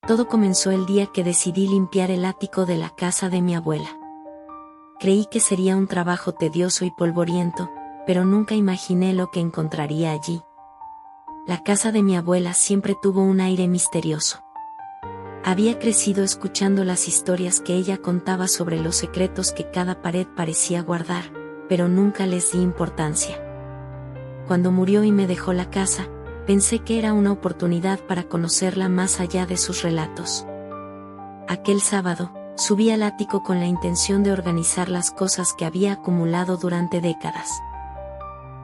Todo comenzó el día que decidí limpiar el ático de la casa de mi abuela. Creí que sería un trabajo tedioso y polvoriento, pero nunca imaginé lo que encontraría allí. La casa de mi abuela siempre tuvo un aire misterioso. Había crecido escuchando las historias que ella contaba sobre los secretos que cada pared parecía guardar, pero nunca les di importancia. Cuando murió y me dejó la casa, pensé que era una oportunidad para conocerla más allá de sus relatos. Aquel sábado, subí al ático con la intención de organizar las cosas que había acumulado durante décadas.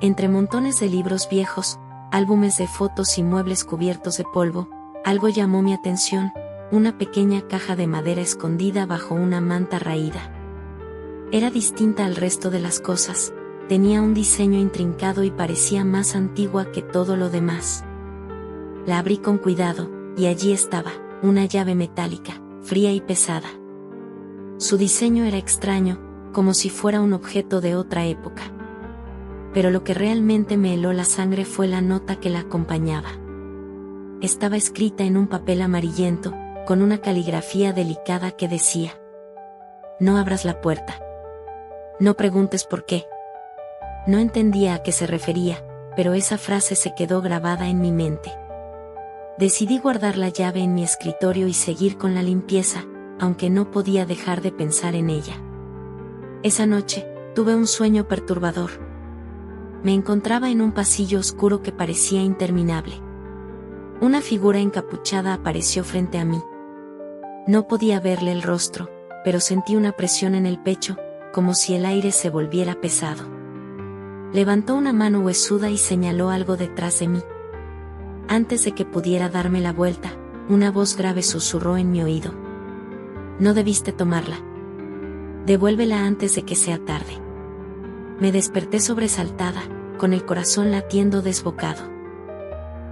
Entre montones de libros viejos, álbumes de fotos y muebles cubiertos de polvo, algo llamó mi atención: una pequeña caja de madera escondida bajo una manta raída. Era distinta al resto de las cosas, tenía un diseño intrincado y parecía más antigua que todo lo demás. La abrí con cuidado, y allí estaba, una llave metálica, fría y pesada. Su diseño era extraño, como si fuera un objeto de otra época. Pero lo que realmente me heló la sangre fue la nota que la acompañaba. Estaba escrita en un papel amarillento, con una caligrafía delicada que decía: "No abras la puerta. No preguntes por qué". No entendía a qué se refería, pero esa frase se quedó grabada en mi mente. Decidí guardar la llave en mi escritorio y seguir con la limpieza, aunque no podía dejar de pensar en ella. Esa noche, tuve un sueño perturbador. Me encontraba en un pasillo oscuro que parecía interminable. Una figura encapuchada apareció frente a mí. No podía verle el rostro, pero sentí una presión en el pecho, como si el aire se volviera pesado. Levantó una mano huesuda y señaló algo detrás de mí. Antes de que pudiera darme la vuelta, una voz grave susurró en mi oído: "No debiste tomarla. Devuélvela antes de que sea tarde". Me desperté sobresaltada, con el corazón latiendo desbocado.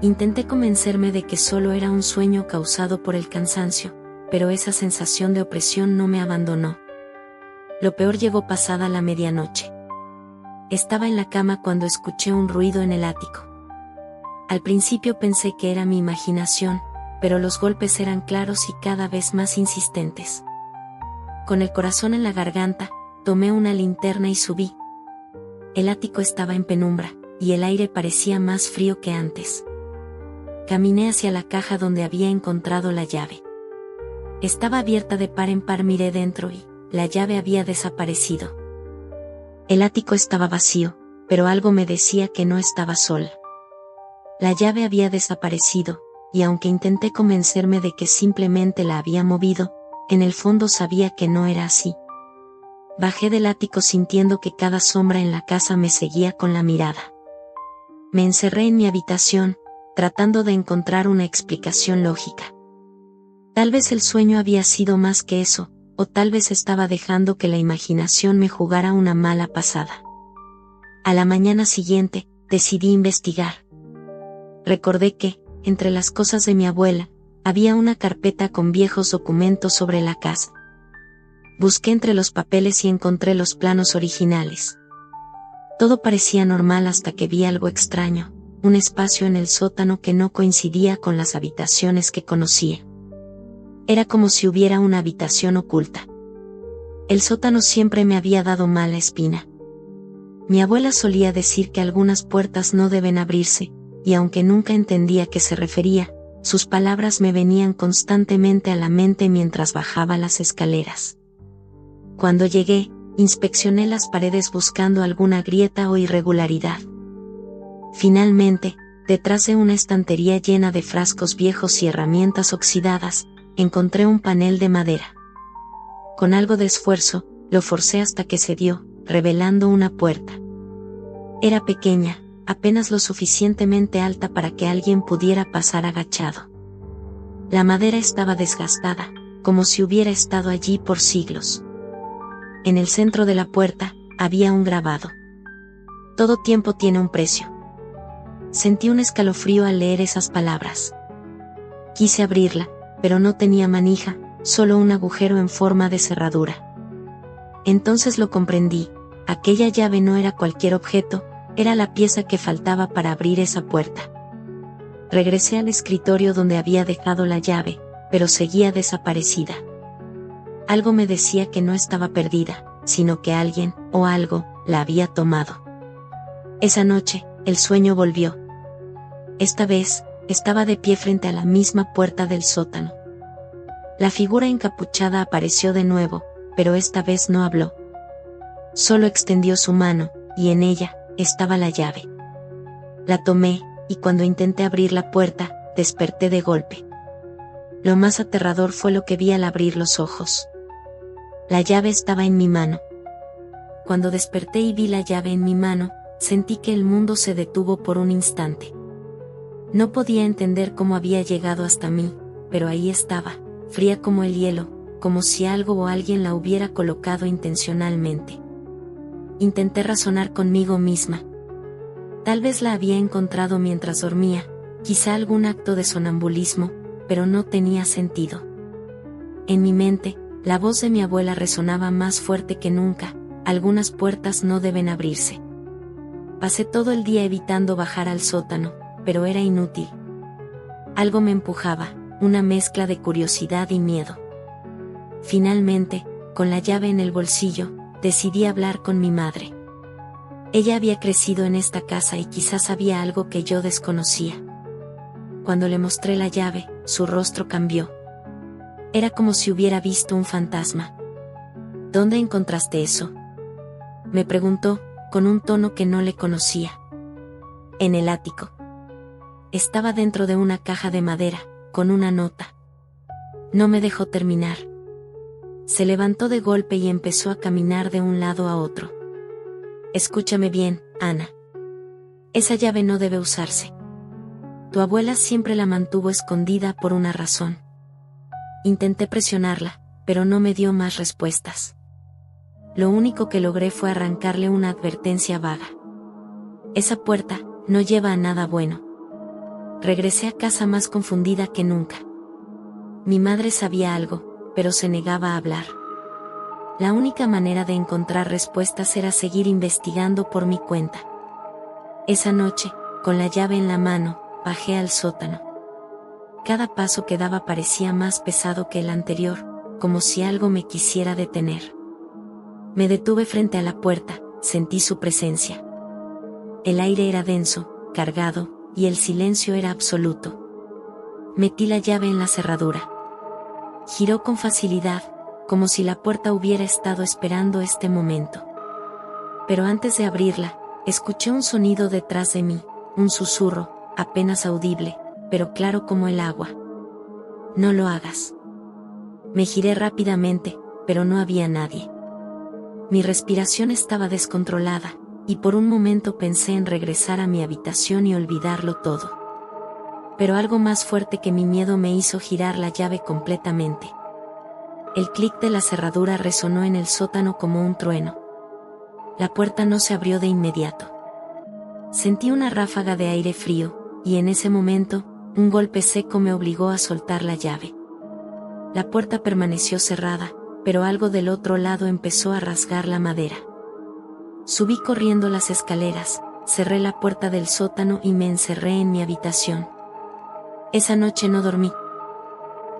Intenté convencerme de que solo era un sueño causado por el cansancio, pero esa sensación de opresión no me abandonó. Lo peor llegó pasada la medianoche. Estaba en la cama cuando escuché un ruido en el ático. Al principio pensé que era mi imaginación, pero los golpes eran claros y cada vez más insistentes. Con el corazón en la garganta, tomé una linterna y subí. El ático estaba en penumbra, y el aire parecía más frío que antes. Caminé hacia la caja donde había encontrado la llave. Estaba abierta de par en par. Miré dentro y la llave había desaparecido. El ático estaba vacío, pero algo me decía que no estaba sola. La llave había desaparecido, y aunque intenté convencerme de que simplemente la había movido, en el fondo sabía que no era así. Bajé del ático sintiendo que cada sombra en la casa me seguía con la mirada. Me encerré en mi habitación, tratando de encontrar una explicación lógica. Tal vez el sueño había sido más que eso, o tal vez estaba dejando que la imaginación me jugara una mala pasada. A la mañana siguiente, decidí investigar. Recordé que, entre las cosas de mi abuela, había una carpeta con viejos documentos sobre la casa. Busqué entre los papeles y encontré los planos originales. Todo parecía normal hasta que vi algo extraño, un espacio en el sótano que no coincidía con las habitaciones que conocía. Era como si hubiera una habitación oculta. El sótano siempre me había dado mala espina. Mi abuela solía decir que algunas puertas no deben abrirse, y aunque nunca entendía a qué se refería, sus palabras me venían constantemente a la mente mientras bajaba las escaleras. Cuando llegué, inspeccioné las paredes buscando alguna grieta o irregularidad. Finalmente, detrás de una estantería llena de frascos viejos y herramientas oxidadas, encontré un panel de madera. Con algo de esfuerzo, lo forcé hasta que cedió, revelando una puerta. Era pequeña, apenas lo suficientemente alta para que alguien pudiera pasar agachado. La madera estaba desgastada, como si hubiera estado allí por siglos. En el centro de la puerta, había un grabado: "Todo tiempo tiene un precio". Sentí un escalofrío al leer esas palabras. Quise abrirla, pero no tenía manija, solo un agujero en forma de cerradura. Entonces lo comprendí: aquella llave no era cualquier objeto, era la pieza que faltaba para abrir esa puerta. Regresé al escritorio donde había dejado la llave, pero seguía desaparecida. Algo me decía que no estaba perdida, sino que alguien, o algo, la había tomado. Esa noche, el sueño volvió. Esta vez, estaba de pie frente a la misma puerta del sótano. La figura encapuchada apareció de nuevo, pero esta vez no habló. Solo extendió su mano, y en ella, estaba la llave. La tomé, y cuando intenté abrir la puerta, desperté de golpe. Lo más aterrador fue lo que vi al abrir los ojos. La llave estaba en mi mano. Cuando desperté y vi la llave en mi mano, sentí que el mundo se detuvo por un instante. No podía entender cómo había llegado hasta mí, pero ahí estaba, fría como el hielo, como si algo o alguien la hubiera colocado intencionalmente. Intenté razonar conmigo misma. Tal vez la había encontrado mientras dormía, quizá algún acto de sonambulismo, pero no tenía sentido. En mi mente, la voz de mi abuela resonaba más fuerte que nunca: algunas puertas no deben abrirse. Pasé todo el día evitando bajar al sótano, pero era inútil. Algo me empujaba, una mezcla de curiosidad y miedo. Finalmente, con la llave en el bolsillo, decidí hablar con mi madre. Ella había crecido en esta casa y quizás sabía algo que yo desconocía. Cuando le mostré la llave, su rostro cambió. Era como si hubiera visto un fantasma. ¿Dónde encontraste eso?, me preguntó, con un tono que no le conocía. En el ático. Estaba dentro de una caja de madera, con una nota. No me dejó terminar. Se levantó de golpe y empezó a caminar de un lado a otro. Escúchame bien, Ana. Esa llave no debe usarse. Tu abuela siempre la mantuvo escondida por una razón. Intenté presionarla, pero no me dio más respuestas. Lo único que logré fue arrancarle una advertencia vaga. Esa puerta no lleva a nada bueno. Regresé a casa más confundida que nunca. Mi madre sabía algo, pero se negaba a hablar. La única manera de encontrar respuestas era seguir investigando por mi cuenta. Esa noche, con la llave en la mano, bajé al sótano. Cada paso que daba parecía más pesado que el anterior, como si algo me quisiera detener. Me detuve frente a la puerta, sentí su presencia. El aire era denso, cargado, y el silencio era absoluto. Metí la llave en la cerradura. Giró con facilidad, como si la puerta hubiera estado esperando este momento. Pero antes de abrirla, escuché un sonido detrás de mí, un susurro, apenas audible, pero claro como el agua. No lo hagas. Me giré rápidamente, pero no había nadie. Mi respiración estaba descontrolada, y por un momento pensé en regresar a mi habitación y olvidarlo todo. Pero algo más fuerte que mi miedo me hizo girar la llave completamente. El clic de la cerradura resonó en el sótano como un trueno. La puerta no se abrió de inmediato. Sentí una ráfaga de aire frío, y en ese momento, un golpe seco me obligó a soltar la llave. La puerta permaneció cerrada, pero algo del otro lado empezó a rasgar la madera. Subí corriendo las escaleras, cerré la puerta del sótano y me encerré en mi habitación. Esa noche no dormí.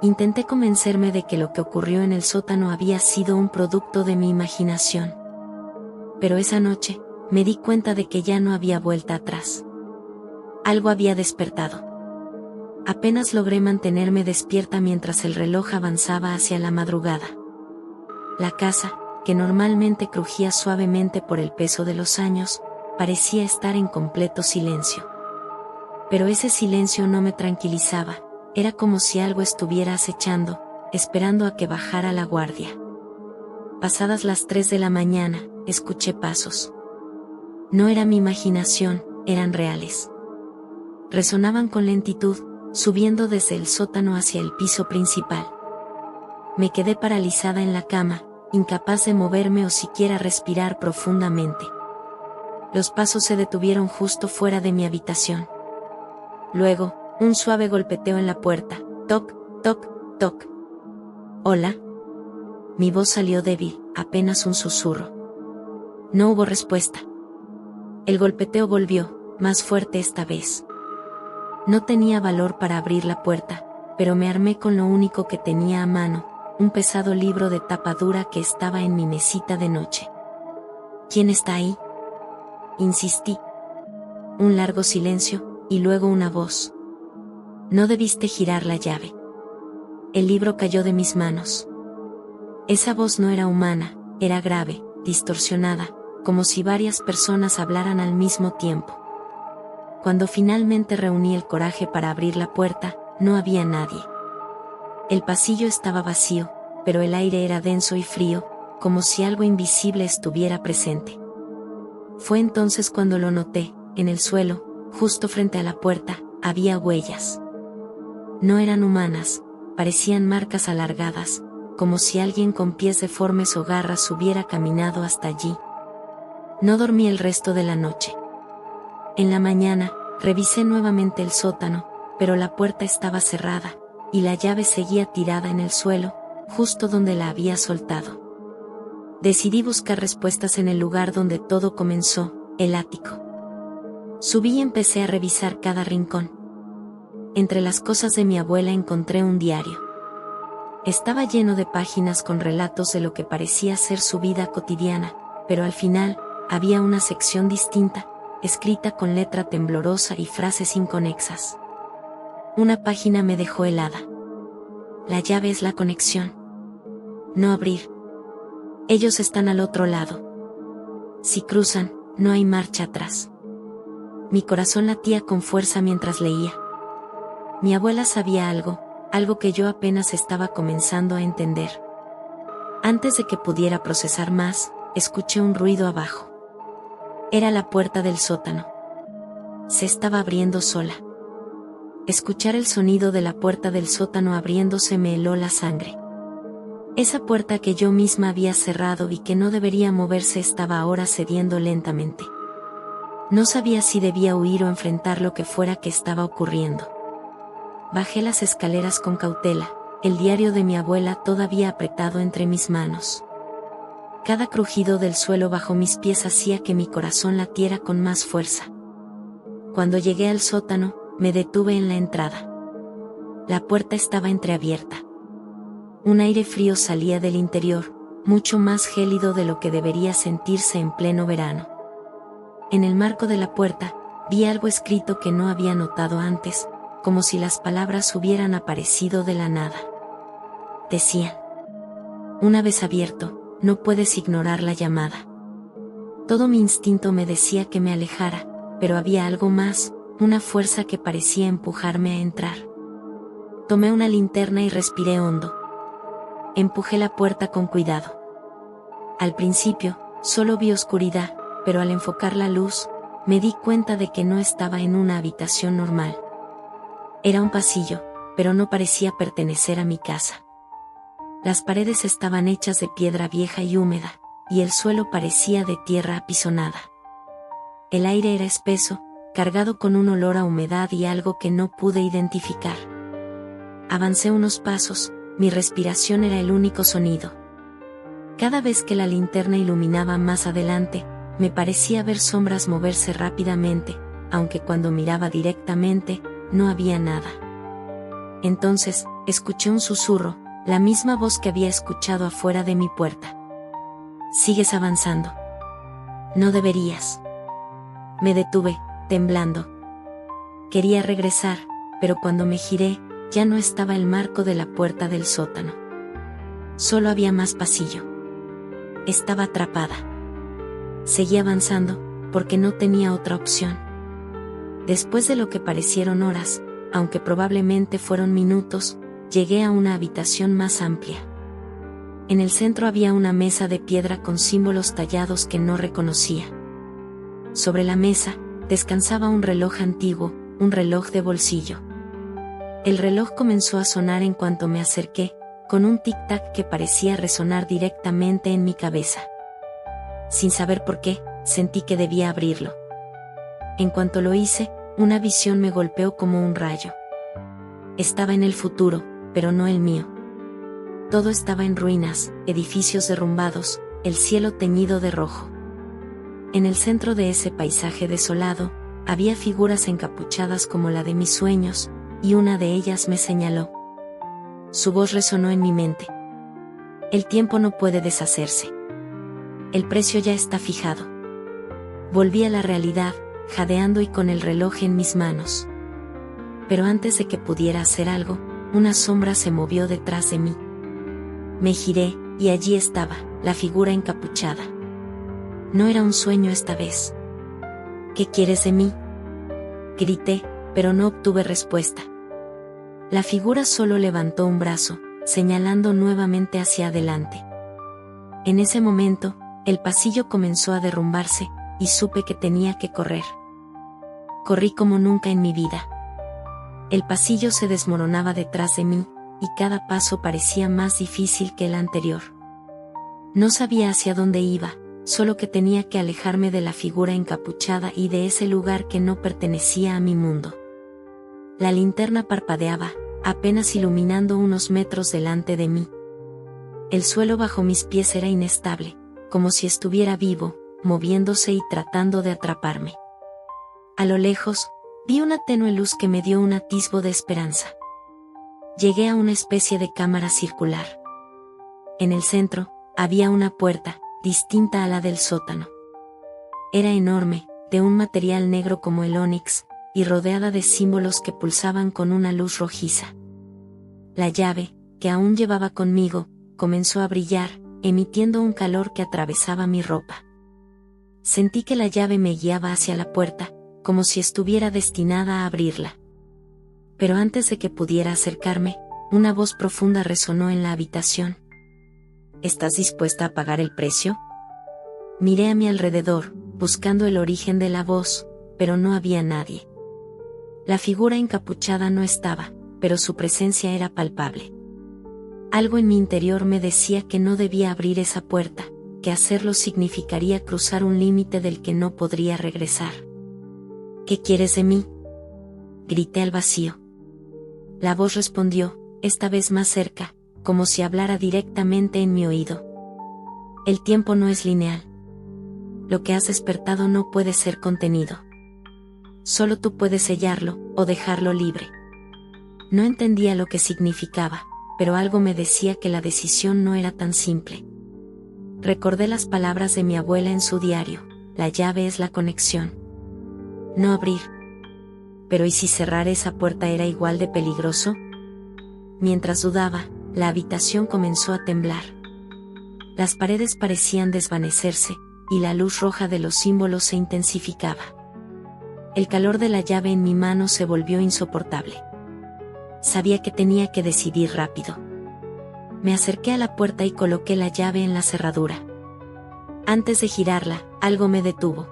Intenté convencerme de que lo que ocurrió en el sótano había sido un producto de mi imaginación. Pero esa noche, me di cuenta de que ya no había vuelta atrás. Algo había despertado. Apenas logré mantenerme despierta mientras el reloj avanzaba hacia la madrugada. La casa, que normalmente crujía suavemente por el peso de los años, parecía estar en completo silencio. Pero ese silencio no me tranquilizaba, era como si algo estuviera acechando, esperando a que bajara la guardia. Pasadas las 3 de la mañana, escuché pasos. No era mi imaginación, eran reales. Resonaban con lentitud, subiendo desde el sótano hacia el piso principal. Me quedé paralizada en la cama, incapaz de moverme o siquiera respirar profundamente. Los pasos se detuvieron justo fuera de mi habitación. Luego, un suave golpeteo en la puerta. Toc, toc, toc. ¿Hola? Mi voz salió débil, apenas un susurro. No hubo respuesta. El golpeteo volvió, más fuerte esta vez. No tenía valor para abrir la puerta, pero me armé con lo único que tenía a mano, un pesado libro de tapa dura que estaba en mi mesita de noche. ¿Quién está ahí?, insistí. Un largo silencio, y luego una voz. No debiste girar la llave. El libro cayó de mis manos. Esa voz no era humana, era grave, distorsionada, como si varias personas hablaran al mismo tiempo. Cuando finalmente reuní el coraje para abrir la puerta, no había nadie. El pasillo estaba vacío, pero el aire era denso y frío, como si algo invisible estuviera presente. Fue entonces cuando lo noté. En el suelo, justo frente a la puerta, había huellas. No eran humanas, parecían marcas alargadas, como si alguien con pies deformes o garras hubiera caminado hasta allí. No dormí el resto de la noche. En la mañana, revisé nuevamente el sótano, pero la puerta estaba cerrada, y la llave seguía tirada en el suelo, justo donde la había soltado. Decidí buscar respuestas en el lugar donde todo comenzó, el ático. Subí y empecé a revisar cada rincón. Entre las cosas de mi abuela encontré un diario. Estaba lleno de páginas con relatos de lo que parecía ser su vida cotidiana, pero al final, había una sección distinta, escrita con letra temblorosa y frases inconexas. Una página me dejó helada. La llave es la conexión. No abrir. Ellos están al otro lado. Si cruzan, no hay marcha atrás. Mi corazón latía con fuerza mientras leía. Mi abuela sabía algo que yo apenas estaba comenzando a entender. Antes de que pudiera procesar más, escuché un ruido abajo. Era la puerta del sótano. Se estaba abriendo sola. Escuchar el sonido de la puerta del sótano abriéndose me heló la sangre. Esa puerta que yo misma había cerrado y que no debería moverse estaba ahora cediendo lentamente. No sabía si debía huir o enfrentar lo que fuera que estaba ocurriendo. Bajé las escaleras con cautela, el diario de mi abuela todavía apretado entre mis manos. Cada crujido del suelo bajo mis pies hacía que mi corazón latiera con más fuerza. Cuando llegué al sótano, me detuve en la entrada. La puerta estaba entreabierta. Un aire frío salía del interior, mucho más gélido de lo que debería sentirse en pleno verano. En el marco de la puerta, vi algo escrito que no había notado antes, como si las palabras hubieran aparecido de la nada. Decían: una vez abierto, no puedes ignorar la llamada. Todo mi instinto me decía que me alejara, pero había algo más, una fuerza que parecía empujarme a entrar. Tomé una linterna y respiré hondo. Empujé la puerta con cuidado. Al principio, solo vi oscuridad, pero al enfocar la luz, me di cuenta de que no estaba en una habitación normal. Era un pasillo, pero no parecía pertenecer a mi casa. Las paredes estaban hechas de piedra vieja y húmeda, y el suelo parecía de tierra apisonada. El aire era espeso, cargado con un olor a humedad y algo que no pude identificar. Avancé unos pasos, mi respiración era el único sonido. Cada vez que la linterna iluminaba más adelante, me parecía ver sombras moverse rápidamente, aunque cuando miraba directamente, no había nada. Entonces, escuché un susurro, la misma voz que había escuchado afuera de mi puerta. Sigues avanzando. No deberías. Me detuve, temblando. Quería regresar, pero cuando me giré, ya no estaba el marco de la puerta del sótano. Solo había más pasillo. Estaba atrapada. Seguí avanzando, porque no tenía otra opción. Después de lo que parecieron horas, aunque probablemente fueron minutos, llegué a una habitación más amplia. En el centro había una mesa de piedra con símbolos tallados que no reconocía. Sobre la mesa, descansaba un reloj antiguo, un reloj de bolsillo. El reloj comenzó a sonar en cuanto me acerqué, con un tic-tac que parecía resonar directamente en mi cabeza. Sin saber por qué, sentí que debía abrirlo. En cuanto lo hice, una visión me golpeó como un rayo. Estaba en el futuro, pero no el mío. Todo estaba en ruinas, edificios derrumbados, el cielo teñido de rojo. En el centro de ese paisaje desolado, había figuras encapuchadas como la de mis sueños, y una de ellas me señaló. su voz resonó en mi mente. El tiempo no puede deshacerse. El precio ya está fijado. Volví a la realidad, jadeando y con el reloj en mis manos. Pero antes de que pudiera hacer algo, una sombra se movió detrás de mí. Me giré, y allí estaba, la figura encapuchada. No era un sueño esta vez. ¿Qué quieres de mí?, grité, pero no obtuve respuesta. La figura solo levantó un brazo, señalando nuevamente hacia adelante. En ese momento, el pasillo comenzó a derrumbarse, y supe que tenía que correr. Corrí como nunca en mi vida. El pasillo se desmoronaba detrás de mí, y cada paso parecía más difícil que el anterior. No sabía hacia dónde iba, solo que tenía que alejarme de la figura encapuchada y de ese lugar que no pertenecía a mi mundo. La linterna parpadeaba, apenas iluminando unos metros delante de mí. El suelo bajo mis pies era inestable, como si estuviera vivo, moviéndose y tratando de atraparme. A lo lejos, vi una tenue luz que me dio un atisbo de esperanza. Llegué a una especie de cámara circular. En el centro, había una puerta, distinta a la del sótano. Era enorme, de un material negro como el ónix, y rodeada de símbolos que pulsaban con una luz rojiza. La llave, que aún llevaba conmigo, comenzó a brillar, emitiendo un calor que atravesaba mi ropa. Sentí que la llave me guiaba hacia la puerta, como si estuviera destinada a abrirla. Pero antes de que pudiera acercarme, una voz profunda resonó en la habitación. ¿Estás dispuesta a pagar el precio? Miré a mi alrededor, buscando el origen de la voz, pero no había nadie. La figura encapuchada no estaba, pero su presencia era palpable. Algo en mi interior me decía que no debía abrir esa puerta, que hacerlo significaría cruzar un límite del que no podría regresar. ¿Qué quieres de mí?, grité al vacío. La voz respondió, esta vez más cerca, como si hablara directamente en mi oído. El tiempo no es lineal. Lo que has despertado no puede ser contenido. Solo tú puedes sellarlo, o dejarlo libre. No entendía lo que significaba, pero algo me decía que la decisión no era tan simple. Recordé las palabras de mi abuela en su diario, la llave es la conexión. No abrir. Pero ¿y si cerrar esa puerta era igual de peligroso? Mientras dudaba, la habitación comenzó a temblar. Las paredes parecían desvanecerse, y la luz roja de los símbolos se intensificaba. El calor de la llave en mi mano se volvió insoportable. Sabía que tenía que decidir rápido. Me acerqué a la puerta y coloqué la llave en la cerradura. Antes de girarla, algo me detuvo.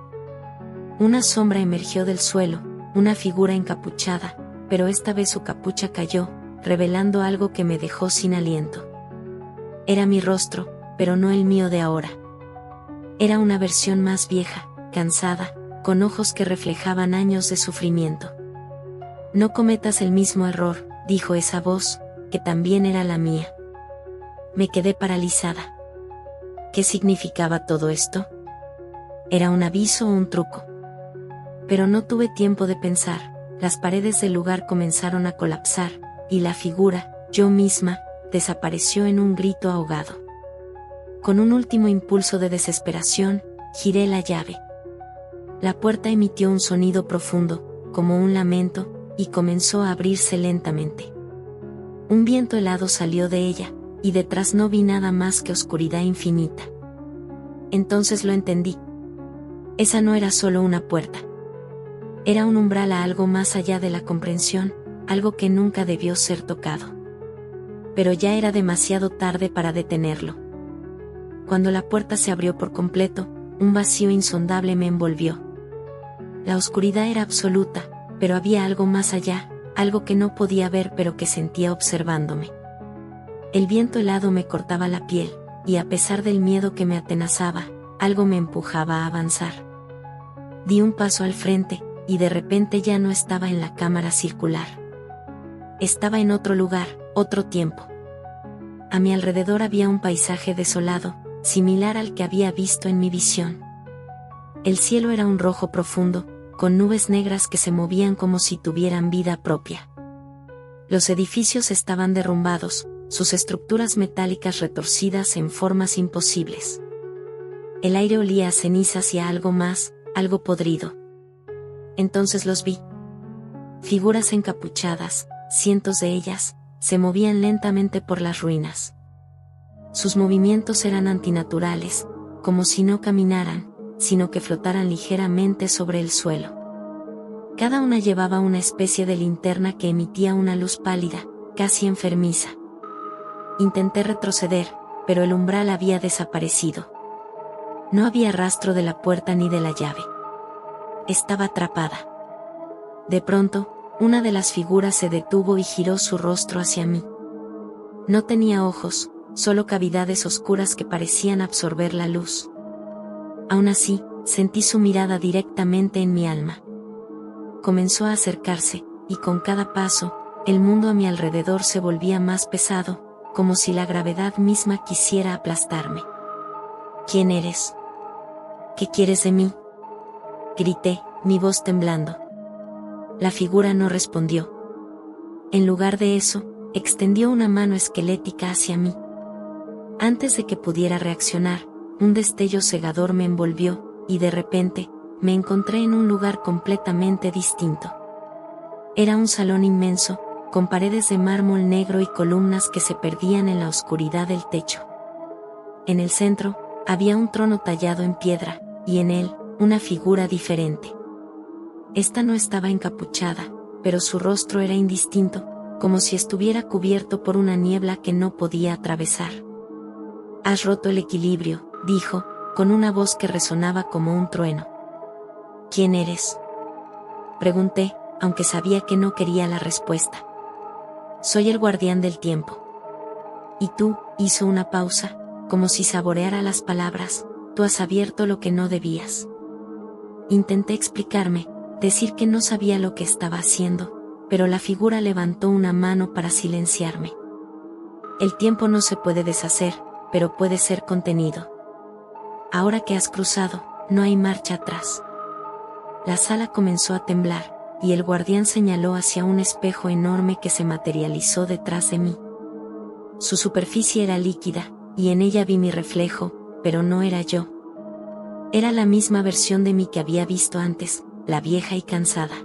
Una sombra emergió del suelo, una figura encapuchada, pero esta vez su capucha cayó, revelando algo que me dejó sin aliento. Era mi rostro, pero no el mío de ahora. Era una versión más vieja, cansada, con ojos que reflejaban años de sufrimiento. No cometas el mismo error, dijo esa voz, que también era la mía. Me quedé paralizada. ¿Qué significaba todo esto? ¿Era un aviso o un truco? Pero no tuve tiempo de pensar, las paredes del lugar comenzaron a colapsar, y la figura, yo misma, desapareció en un grito ahogado. Con un último impulso de desesperación, giré la llave. La puerta emitió un sonido profundo, como un lamento, y comenzó a abrirse lentamente. Un viento helado salió de ella, y detrás no vi nada más que oscuridad infinita. Entonces lo entendí. Esa no era solo una puerta. Era un umbral a algo más allá de la comprensión, algo que nunca debió ser tocado. Pero ya era demasiado tarde para detenerlo. Cuando la puerta se abrió por completo, un vacío insondable me envolvió. La oscuridad era absoluta, pero había algo más allá, algo que no podía ver pero que sentía observándome. El viento helado me cortaba la piel, y a pesar del miedo que me atenazaba, algo me empujaba a avanzar. Di un paso al frente, y de repente ya no estaba en la cámara circular. Estaba en otro lugar, otro tiempo. A mi alrededor había un paisaje desolado, similar al que había visto en mi visión. El cielo era un rojo profundo, con nubes negras que se movían como si tuvieran vida propia. Los edificios estaban derrumbados, sus estructuras metálicas retorcidas en formas imposibles. El aire olía a cenizas y a algo más, algo podrido. Entonces los vi. Figuras encapuchadas, cientos de ellas, se movían lentamente por las ruinas. Sus movimientos eran antinaturales, como si no caminaran, sino que flotaran ligeramente sobre el suelo. Cada una llevaba una especie de linterna que emitía una luz pálida, casi enfermiza. Intenté retroceder, pero el umbral había desaparecido. No había rastro de la puerta ni de la llave. Estaba atrapada. De pronto, una de las figuras se detuvo y giró su rostro hacia mí. No tenía ojos, solo cavidades oscuras que parecían absorber la luz. Aún así, sentí su mirada directamente en mi alma. Comenzó a acercarse, y con cada paso, el mundo a mi alrededor se volvía más pesado, como si la gravedad misma quisiera aplastarme. ¿Quién eres? ¿Qué quieres de mí? Grité, mi voz temblando. La figura no respondió. En lugar de eso, extendió una mano esquelética hacia mí. Antes de que pudiera reaccionar, un destello cegador me envolvió, y de repente, me encontré en un lugar completamente distinto. Era un salón inmenso, con paredes de mármol negro y columnas que se perdían en la oscuridad del techo. En el centro, había un trono tallado en piedra, y en él, una figura diferente. Esta no estaba encapuchada, pero su rostro era indistinto, como si estuviera cubierto por una niebla que no podía atravesar. «Has roto el equilibrio», dijo, con una voz que resonaba como un trueno. «¿Quién eres?», pregunté, aunque sabía que no quería la respuesta. «Soy el guardián del tiempo». «¿Y tú?», hizo una pausa, como si saboreara las palabras, «tú has abierto lo que no debías». Intenté explicarme, decir que no sabía lo que estaba haciendo, pero la figura levantó una mano para silenciarme. «El tiempo no se puede deshacer, pero puede ser contenido. Ahora que has cruzado, no hay marcha atrás». La sala comenzó a temblar, y el guardián señaló hacia un espejo enorme que se materializó detrás de mí. Su superficie era líquida, y en ella vi mi reflejo, pero no era yo. Era la misma versión de mí que había visto antes, la vieja y cansada.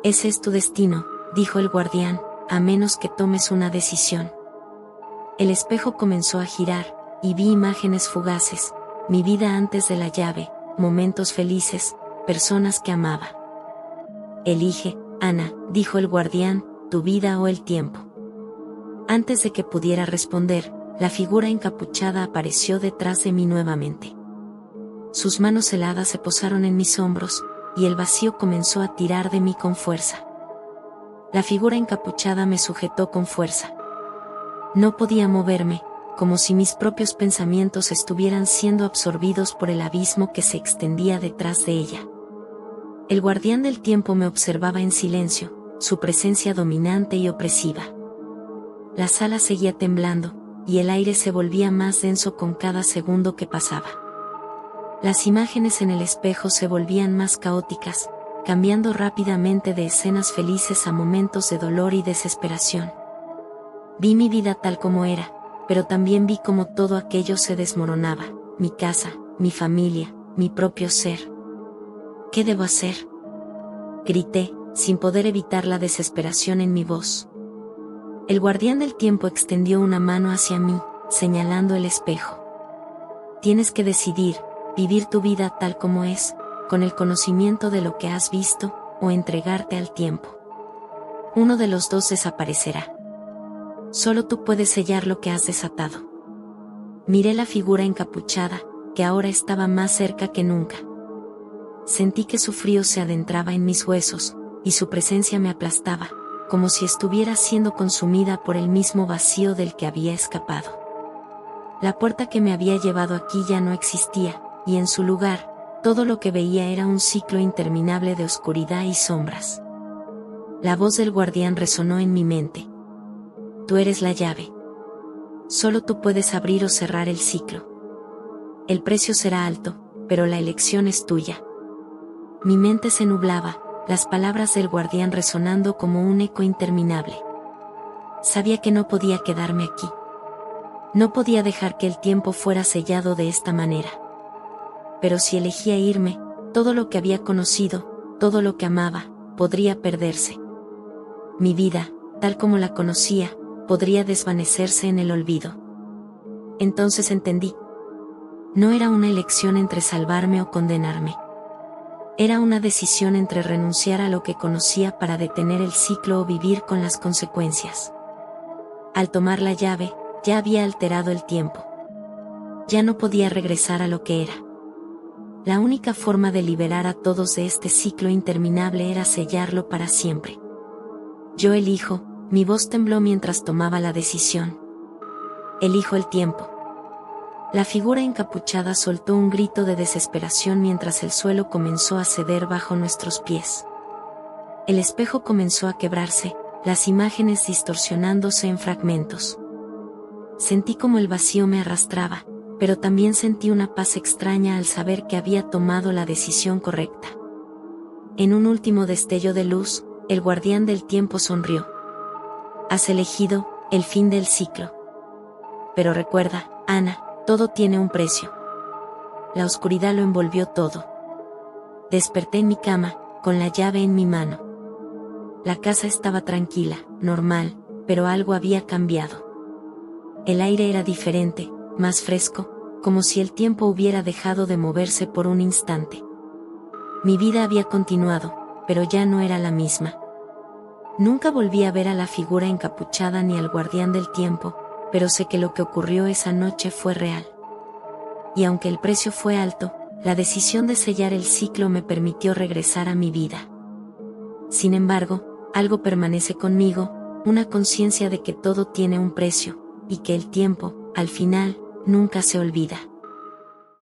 «Ese es tu destino», dijo el guardián, «a menos que tomes una decisión». El espejo comenzó a girar, y vi imágenes fugaces, mi vida antes de la llave, momentos felices, personas que amaba. «Elige, Ana», dijo el guardián, «tu vida o el tiempo». Antes de que pudiera responder, la figura encapuchada apareció detrás de mí nuevamente. Sus manos heladas se posaron en mis hombros, y el vacío comenzó a tirar de mí con fuerza. La figura encapuchada me sujetó con fuerza. No podía moverme, como si mis propios pensamientos estuvieran siendo absorbidos por el abismo que se extendía detrás de ella. El guardián del tiempo me observaba en silencio, su presencia dominante y opresiva. La sala seguía temblando, y el aire se volvía más denso con cada segundo que pasaba. Las imágenes en el espejo se volvían más caóticas, cambiando rápidamente de escenas felices a momentos de dolor y desesperación. Vi mi vida tal como era, pero también vi cómo todo aquello se desmoronaba, mi casa, mi familia, mi propio ser. «¿Qué debo hacer?», grité, sin poder evitar la desesperación en mi voz. El guardián del tiempo extendió una mano hacia mí, señalando el espejo. «Tienes que decidir, vivir tu vida tal como es, con el conocimiento de lo que has visto, o entregarte al tiempo. Uno de los dos desaparecerá. Solo tú puedes sellar lo que has desatado». Miré la figura encapuchada, que ahora estaba más cerca que nunca. Sentí que su frío se adentraba en mis huesos, y su presencia me aplastaba, como si estuviera siendo consumida por el mismo vacío del que había escapado. La puerta que me había llevado aquí ya no existía, y en su lugar, todo lo que veía era un ciclo interminable de oscuridad y sombras. La voz del guardián resonó en mi mente. «Tú eres la llave. Solo tú puedes abrir o cerrar el ciclo. El precio será alto, pero la elección es tuya». Mi mente se nublaba, las palabras del guardián resonando como un eco interminable. Sabía que no podía quedarme aquí. No podía dejar que el tiempo fuera sellado de esta manera. Pero si elegía irme, todo lo que había conocido, todo lo que amaba, podría perderse. Mi vida, tal como la conocía, podría desvanecerse en el olvido. Entonces entendí. No era una elección entre salvarme o condenarme. Era una decisión entre renunciar a lo que conocía para detener el ciclo o vivir con las consecuencias. Al tomar la llave, ya había alterado el tiempo. Ya no podía regresar a lo que era. La única forma de liberar a todos de este ciclo interminable era sellarlo para siempre. Yo elijo, mi voz tembló mientras tomaba la decisión. Elijo el tiempo. La figura encapuchada soltó un grito de desesperación mientras el suelo comenzó a ceder bajo nuestros pies. El espejo comenzó a quebrarse, las imágenes distorsionándose en fragmentos. Sentí como el vacío me arrastraba, pero también sentí una paz extraña al saber que había tomado la decisión correcta. En un último destello de luz, el guardián del tiempo sonrió. Has elegido el fin del ciclo. Pero recuerda, Ana, todo tiene un precio. La oscuridad lo envolvió todo. Desperté en mi cama, con la llave en mi mano. La casa estaba tranquila, normal, pero algo había cambiado. El aire era diferente, más fresco, como si el tiempo hubiera dejado de moverse por un instante. Mi vida había continuado, pero ya no era la misma. Nunca volví a ver a la figura encapuchada ni al guardián del tiempo, pero sé que lo que ocurrió esa noche fue real. Y aunque el precio fue alto, la decisión de sellar el ciclo me permitió regresar a mi vida. Sin embargo, algo permanece conmigo, una conciencia de que todo tiene un precio, y que el tiempo, al final, nunca se olvida.